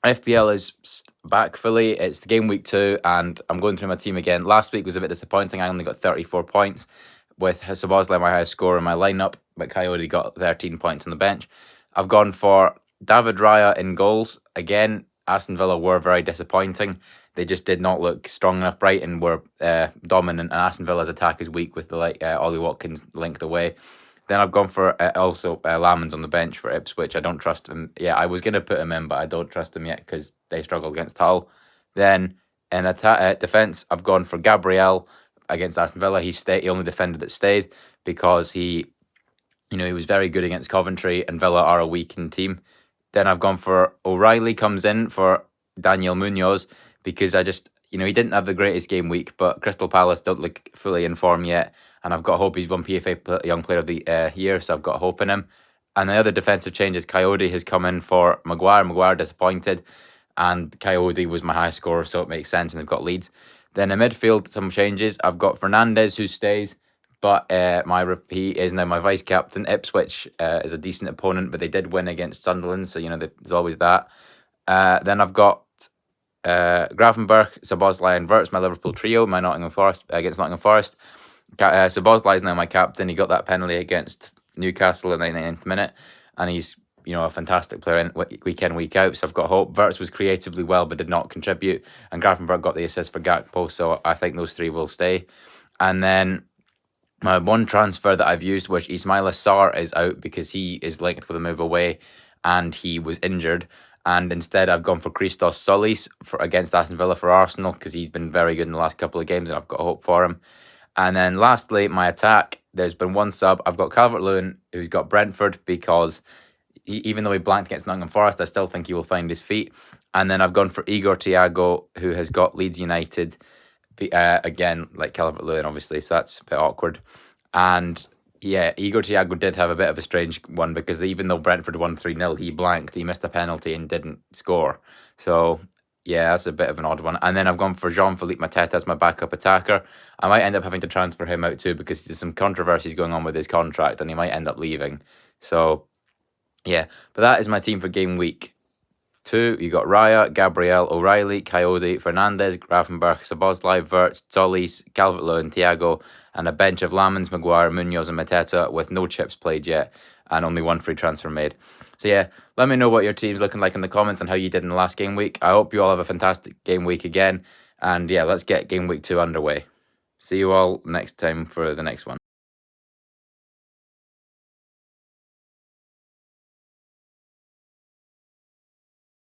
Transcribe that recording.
FPL is back fully. It's the game week 2, and I'm going through my team again. Last week was a bit disappointing. I only got 34 points with Sabozlai my highest score in my lineup, but Coyote got 13 points on the bench. I've gone for David Raya in goals. Again, Aston Villa were very disappointing. They just did not look strong enough. Brighton were dominant, and Aston Villa's attack is weak with the Ollie Watkins linked away. Then I've gone for also Lamans on the bench for Ipswich. I don't trust him. Yeah, I was going to put him in, but I don't trust him yet because they struggled against Hull. Then in defence, I've gone for Gabriel against Aston Villa. He only defended that stayed because he was very good against Coventry, and Villa are a weakened team. Then I've gone for O'Reilly comes in for Daniel Munoz because he didn't have the greatest game week, but Crystal Palace don't look fully in form yet, and I've got hope. He's won PFA Young Player of the Year, so I've got hope in him. And the other defensive change is Coyote has come in for Maguire. Maguire disappointed, and Coyote was my highest scorer, so it makes sense, and they've got leads. Then in midfield, some changes. I've got Fernandez, who stays, but he is now my vice captain. Ipswich is a decent opponent, but they did win against Sunderland, so there's always that. Then I've got Gravenberch, Szoboszlai and Wirtz, my Liverpool trio, my Nottingham Forest against Nottingham Forest. Szoboszlai is now my captain. He got that penalty against Newcastle in the 99th minute, and he's a fantastic player in week in, week out. So I've got hope. Wirtz was creatively well but did not contribute, and Gravenberch got the assist for Gakpo. So I think those three will stay. And then my one transfer that I've used, which Ismaila Sarr is out because he is linked with a move away, and he was injured. And instead, I've gone for Christos Solis against Aston Villa for Arsenal because he's been very good in the last couple of games, and I've got hope for him. And then lastly, my attack, there's been one sub. I've got Calvert-Lewin, who's got Brentford, because even though he blanked against Nottingham Forest, I still think he will find his feet. And then I've gone for Igor Thiago, who has got Leeds United, again, like Calvert-Lewin, obviously, so that's a bit awkward. And yeah, Igor Thiago did have a bit of a strange one because even though Brentford won 3-0, he blanked. He missed a penalty and didn't score. So yeah, that's a bit of an odd one. And then I've gone for Jean-Philippe Mateta as my backup attacker. I might end up having to transfer him out too because there's some controversies going on with his contract and he might end up leaving. So yeah, but that is my team for game week 2. You got Raya, Gabriel, O'Reilly, Coyote, Fernandez, Gravenberch, Szoboszlai, Wirtz, Solis, Calvert-Lewin, Thiago, and a bench of Lamans, Maguire, Munoz, and Mateta with no chips played yet and only one free transfer made. So yeah, let me know what your team's looking like in the comments and how you did in the last game week. I hope you all have a fantastic game week again. And yeah, let's get game week 2 underway. See you all next time for the next one.